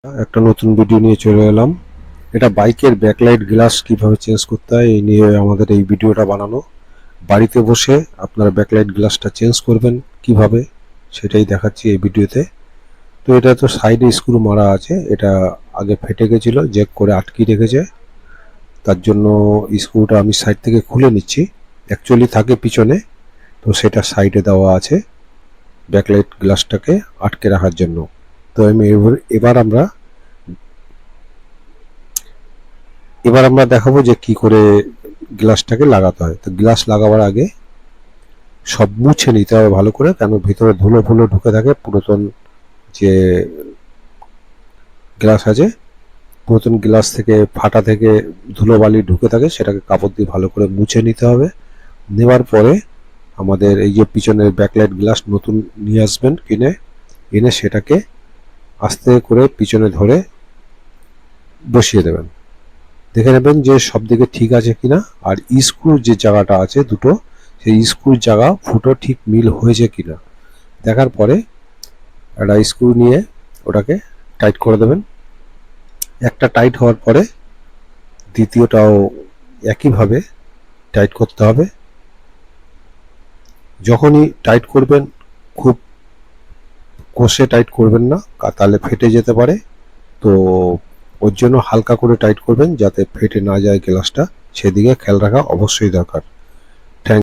একটা নতুন ভিডিও নিয়ে চলে এলাম। এটা বাইকের ব্যাকলাইট গ্লাস কিভাবে চেঞ্জ করতে হয় এই নিয়ে আমাদের এই ভিডিওটা বানানো। বাড়িতে বসে আপনারা ব্যাকলাইট গ্লাসটা চেঞ্জ করবেন কিভাবে সেটাই দেখাচ্ছি এই ভিডিওতে। তো এটা তো সাইডে স্ক্রু মারা আছে, এটা আগে ফেটে গেছিল, চেক করে আটকে রেখেছে। তার জন্য স্ক্রুটা আমি সাইড থেকে খুলে নিচ্ছি। অ্যাকচুয়ালি থাকে পিছনে, তো সেটা সাইডে দেওয়া আছে ব্যাকলাইট গ্লাসটাকে আটকে রাখার জন্য। তো আমি এবার আমরা এবার আমরা দেখাবো যে কি করে গ্লাসটাকে লাগাতে হয়। তো গ্লাস লাগাবার আগে সব মুছে নিতে হবে ভালো করে, কেন ভিতরে ধুলো ফুলো ঢুকে থাকে। পুরাতন যে গ্লাস আছে, পুরাতন গ্লাস থেকে ফাটা থেকে ধুলোবালি ঢুকে থাকে, সেটাকে কাপড় দিয়ে ভালো করে মুছে নিতে হবে। নেওয়ার পরে আমাদের এই যে পিছনের ব্যাকলাইট গ্লাস নতুন নিয়ে আসবেন কিনে, এনে সেটাকে আস্তে করে পিছনে ধরে বসিয়ে দেবেন। দেখে নেবেন যে সব দিকে ঠিক আছে কিনা, আর স্ক্রুর যে জায়গাটা আছে দুটো, সেই স্ক্রুর জায়গা ফুটো ঠিক মিল হয়েছে কিনা দেখার পরে একটা স্ক্রু নিয়ে ওটাকে টাইট করে দেবেন। একটা টাইট হওয়ার পরে দ্বিতীয়টাও একইভাবে টাইট করতে হবে। যখনই টাইট করবেন খুব কষে টাইট করবেন না, তাহলে ফেটে যেতে পারে। তো ওর জন্য হালকা করে টাইট করবেন যাতে ফেটে না যায় গ্লাসটা, সেদিকে খেয়াল রাখা অবশ্যই দরকার।